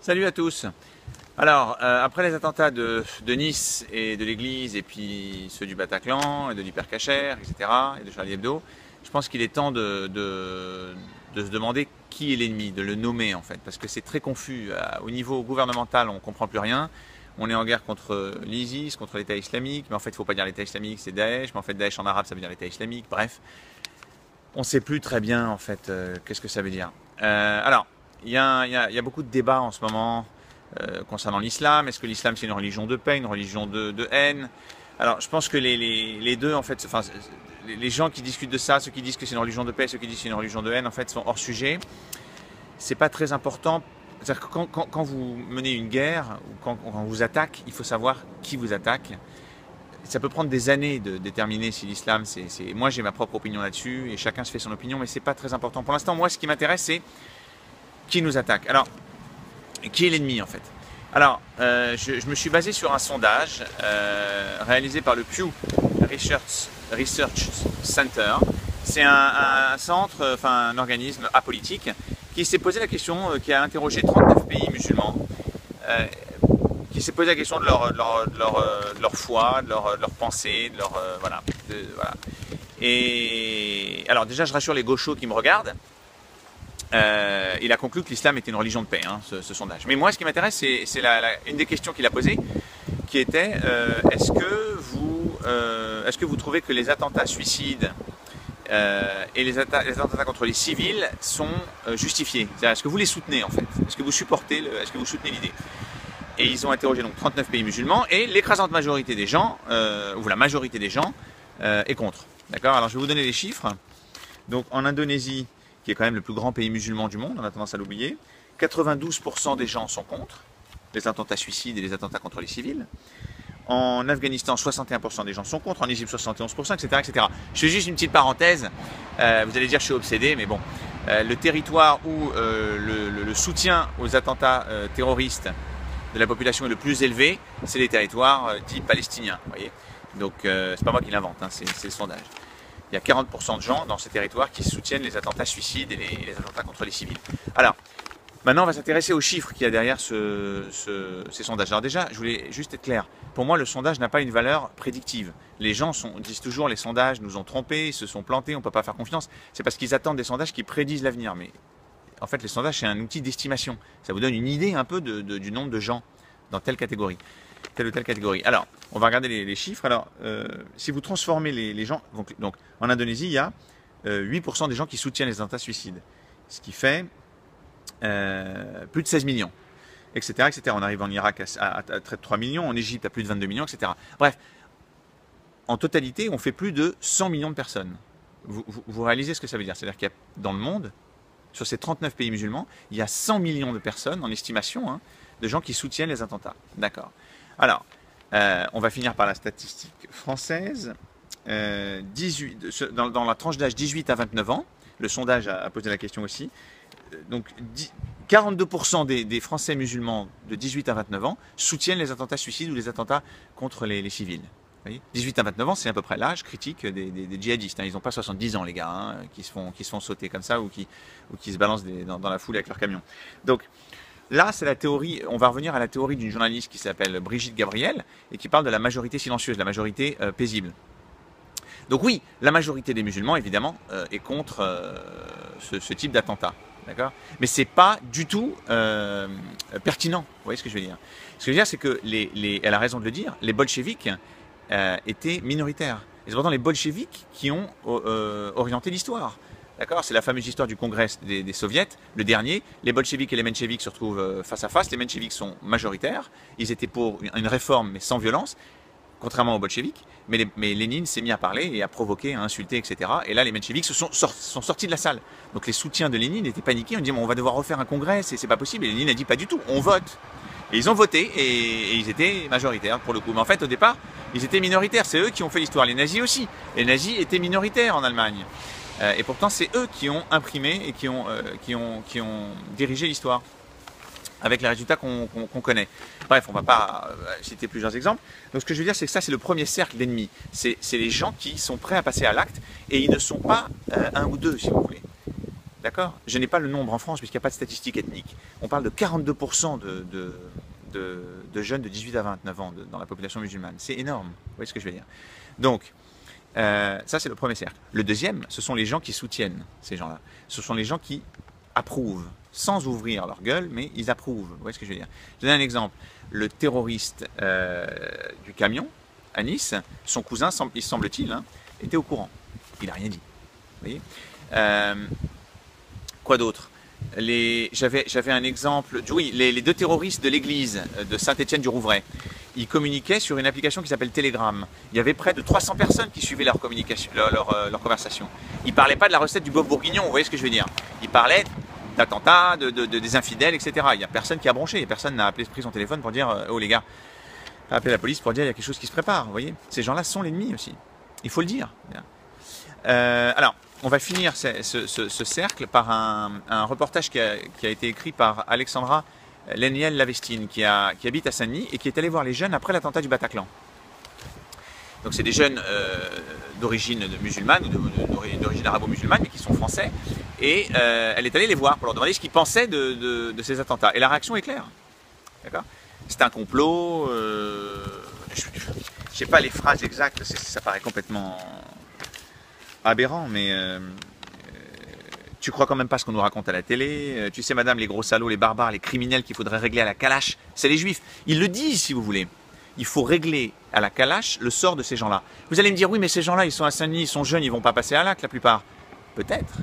Salut à tous. Alors, après les attentats de Nice et de l'église, et puis ceux du Bataclan, et de l'Hypercacher, etc., et de Charlie Hebdo, je pense qu'il est temps de se demander qui est l'ennemi, de le nommer en fait, parce que c'est très confus. Au niveau gouvernemental, on ne comprend plus rien. On est en guerre contre l'ISIS, contre l'État islamique, mais en fait, il ne faut pas dire l'État islamique, c'est Daesh, mais en fait, Daesh en arabe, ça veut dire l'État islamique, bref. On ne sait plus très bien en fait qu'est-ce que ça veut dire. Alors, il y a beaucoup de débats en ce moment concernant l'islam. Est-ce que l'islam c'est une religion de paix, une religion de haine? Alors je pense que les deux en fait, enfin, les gens qui discutent de ça, ceux qui disent que c'est une religion de paix, ceux qui disent que c'est une religion de haine, en fait sont hors sujet. C'est pas très important. C'est-à-dire que quand vous menez une guerre ou quand on vous attaque, il faut savoir qui vous attaque. Ça peut prendre des années de déterminer si l'islam c'est... Moi j'ai ma propre opinion là-dessus et chacun se fait son opinion, mais c'est pas très important. Pour l'instant, moi ce qui m'intéresse c'est qui nous attaque. Alors, qui est l'ennemi en fait? Alors, je me suis basé sur un sondage réalisé par le Pew Research Center. C'est un centre, enfin un organisme apolitique qui s'est posé la question, qui a interrogé 39 pays musulmans, qui s'est posé la question de leur foi, de leur pensée, de leur voilà. Et alors déjà, je rassure les gauchos qui me regardent. Il a conclu que l'islam était une religion de paix, hein, ce sondage. Mais moi, ce qui m'intéresse, c'est une des questions qu'il a posées, qui était est-ce que vous trouvez que les attentats suicides et les attentats contre les civils sont justifiés? C'est-à-dire, est-ce que vous les soutenez en fait? Est-ce que vous supportez, est-ce que vous soutenez l'idée? Et ils ont interrogé donc 39 pays musulmans et l'écrasante majorité des gens, ou la majorité des gens, est contre. D'accord? Alors je vais vous donner les chiffres. Donc en Indonésie, qui est quand même le plus grand pays musulman du monde, on a tendance à l'oublier, 92% des gens sont contre les attentats suicides et les attentats contre les civils. En Afghanistan, 61% des gens sont contre, en Égypte, 71%, etc., etc. Je fais juste une petite parenthèse, vous allez dire que je suis obsédé, mais bon, le territoire où le soutien aux attentats terroristes de la population est le plus élevé, c'est les territoires dits palestiniens, vous voyez. Donc, c'est pas moi qui l'invente, hein, c'est le sondage. Il y a 40% de gens dans ces territoires qui soutiennent les attentats suicides et les attentats contre les civils. Alors, maintenant on va s'intéresser aux chiffres qu'il y a derrière ces sondages. Alors déjà, je voulais juste être clair. Pour moi, le sondage n'a pas une valeur prédictive. Les gens disent toujours les sondages nous ont trompés, ils se sont plantés, on ne peut pas faire confiance. C'est parce qu'ils attendent des sondages qui prédisent l'avenir. Mais en fait, les sondages, c'est un outil d'estimation. Ça vous donne une idée un peu du nombre de gens dans telle catégorie. Telle ou telle catégorie. Alors, on va regarder les chiffres. Alors, si vous transformez les gens, donc en Indonésie, il y a 8% des gens qui soutiennent les attentats suicides, ce qui fait plus de 16 millions, etc., etc. On arrive en Irak à 3 millions, en Égypte à plus de 22 millions, etc. Bref, en totalité, on fait plus de 100 millions de personnes. Vous réalisez ce que ça veut dire? C'est-à-dire qu'il y a dans le monde, sur ces 39 pays musulmans, il y a 100 millions de personnes, en estimation, hein, de gens qui soutiennent les attentats. D'accord. Alors, on va finir par la statistique française. Dans la tranche d'âge 18 à 29 ans, le sondage a posé la question aussi. Donc, 42% des Français musulmans de 18 à 29 ans soutiennent les attentats suicides ou les attentats contre les civils. Vous voyez, 18 à 29 ans, c'est à peu près l'âge critique des djihadistes. Hein. Ils n'ont pas 70 ans, les gars, hein, qui se font sauter comme ça ou qui se balancent dans la foule avec leur camion. Donc, là, c'est la théorie, on va revenir à la théorie d'une journaliste qui s'appelle Brigitte Gabriel et qui parle de la majorité silencieuse, la majorité paisible. Donc oui, la majorité des musulmans, évidemment, est contre ce type d'attentat. D'accord? Mais c'est pas du tout pertinent. Vous voyez ce que je veux dire? Ce que je veux dire, c'est que, elle a raison de le dire, les bolcheviks étaient minoritaires. Et c'est pourtant les bolcheviks qui ont orienté l'histoire. D'accord, c'est la fameuse histoire du congrès des soviets, le dernier. Les bolcheviks et les mencheviks se retrouvent face à face. Les mencheviks sont majoritaires. Ils étaient pour une réforme, mais sans violence, contrairement aux bolcheviks. Mais Lénine s'est mis à parler et à provoquer, à insulter, etc. Et là, les mencheviks sont sortis de la salle. Donc les soutiens de Lénine étaient paniqués. On dit, bon, on va devoir refaire un congrès, c'est pas possible. Et Lénine a dit, pas du tout, on vote. Et ils ont voté et ils étaient majoritaires pour le coup. Mais en fait, au départ, ils étaient minoritaires. C'est eux qui ont fait l'histoire. Les nazis aussi. Les nazis étaient minoritaires en Allemagne. Et pourtant, c'est eux qui ont imprimé et qui ont dirigé l'histoire, avec les résultats qu'on connaît. Bref, on ne va pas citer plusieurs exemples. Donc ce que je veux dire, c'est que ça, c'est le premier cercle d'ennemis. C'est les gens qui sont prêts à passer à l'acte, et ils ne sont pas un ou deux, si vous voulez. d'accord? Je n'ai pas le nombre en France puisqu'il n'y a pas de statistiques ethniques. On parle de 42% de jeunes de 18 à 29 ans dans la population musulmane. C'est énorme, vous voyez ce que je veux dire? Donc, ça c'est le premier cercle. Le deuxième, ce sont les gens qui soutiennent ces gens-là. Ce sont les gens qui approuvent, sans ouvrir leur gueule, mais ils approuvent. Vous voyez ce que je veux dire? Je donne un exemple. Le terroriste du camion, à Nice, son cousin, il semble-t-il, hein, était au courant. Il n'a rien dit. Vous voyez? Quoi d'autre? J'avais un exemple. Oui, les deux terroristes de l'église de Saint-Étienne-du-Rouvray, ils communiquaient sur une application qui s'appelle Telegram. Il y avait près de 300 personnes qui suivaient leur communication, leur conversation. Ils ne parlaient pas de la recette du bœuf bourguignon, vous voyez ce que je veux dire? Ils parlaient d'attentats, des infidèles, etc. Il n'y a personne qui a bronché, personne n'a pris son téléphone pour dire oh les gars, appelez la police pour dire il y a quelque chose qui se prépare. Vous voyez, ces gens-là sont l'ennemi aussi. Il faut le dire. Alors, on va finir ce cercle par un reportage qui a été écrit par Alexandra Leniel-Lavestine, qui habite à Saint-Denis et qui est allée voir les jeunes après l'attentat du Bataclan. Donc c'est des jeunes d'origine musulmane ou d'origine arabo-musulmane, mais qui sont français. Et elle est allée les voir pour leur demander ce qu'ils pensaient de ces attentats. Et la réaction est claire. D'accord? C'est un complot. Je ne sais pas les phrases exactes, ça paraît complètement aberrant, mais tu crois quand même pas ce qu'on nous raconte à la télé. Tu sais, madame, les gros salauds, les barbares, les criminels qu'il faudrait régler à la calache, c'est les juifs. Ils le disent, si vous voulez. Il faut régler à la calache le sort de ces gens-là. Vous allez me dire, oui, mais ces gens-là, ils sont à Saint-Denis, ils sont jeunes, ils vont pas passer à l'acte, la plupart. Peut-être.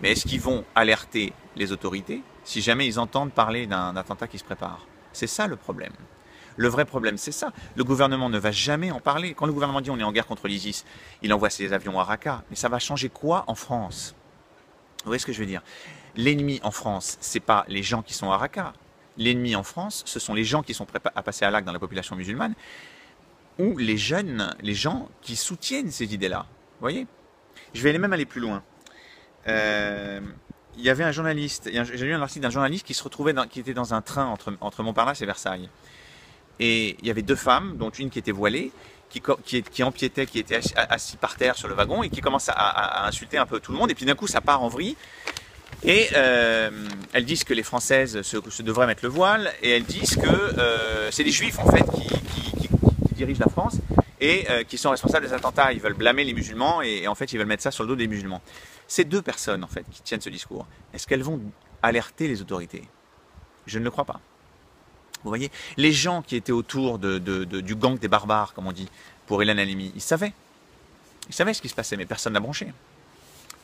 Mais est-ce qu'ils vont alerter les autorités si jamais ils entendent parler d'un attentat qui se prépare? C'est ça le problème. Le vrai problème, c'est ça. Le gouvernement ne va jamais en parler. Quand le gouvernement dit on est en guerre contre l'ISIS, il envoie ses avions à Raqqa. Mais ça va changer quoi en France? Vous voyez ce que je veux dire? L'ennemi en France, ce n'est pas les gens qui sont à Raqqa. L'ennemi en France, ce sont les gens qui sont prêts à passer à l'acte dans la population musulmane ou les jeunes, les gens qui soutiennent ces idées-là. Vous voyez? Je vais même aller plus loin. Il y avait un journaliste, j'ai lu un article d'un journaliste qui se retrouvait qui était dans un train entre Montparnasse et Versailles. Et il y avait deux femmes, dont une qui était voilée, qui empiétait, qui était assis par terre sur le wagon et qui commence à insulter un peu tout le monde. Et puis d'un coup, ça part en vrille. Et elles disent que les Françaises se devraient mettre le voile. Et elles disent que c'est les Juifs, en fait, qui dirigent la France et qui sont responsables des attentats. Ils veulent blâmer les musulmans et en fait, ils veulent mettre ça sur le dos des musulmans. Ces deux personnes, en fait, qui tiennent ce discours, est-ce qu'elles vont alerter les autorités? Je ne le crois pas. Vous voyez, les gens qui étaient autour du gang des barbares, comme on dit, pour Ilan Halimi, ils savaient ce qui se passait, mais personne n'a bronché.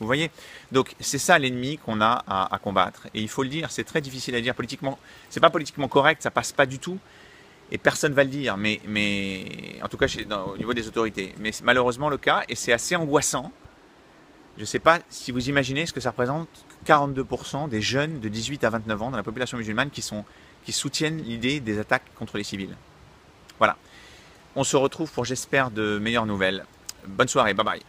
Vous voyez? Donc c'est ça l'ennemi qu'on a à combattre. Et il faut le dire, c'est très difficile à dire politiquement. C'est pas politiquement correct, ça passe pas du tout. Et personne ne va le dire, mais en tout cas au niveau des autorités. Mais c'est malheureusement le cas, et c'est assez angoissant. Je ne sais pas si vous imaginez ce que ça représente, 42% des jeunes de 18 à 29 ans dans la population musulmane qui soutiennent l'idée des attaques contre les civils. Voilà. On se retrouve pour, j'espère, de meilleures nouvelles. Bonne soirée, bye bye.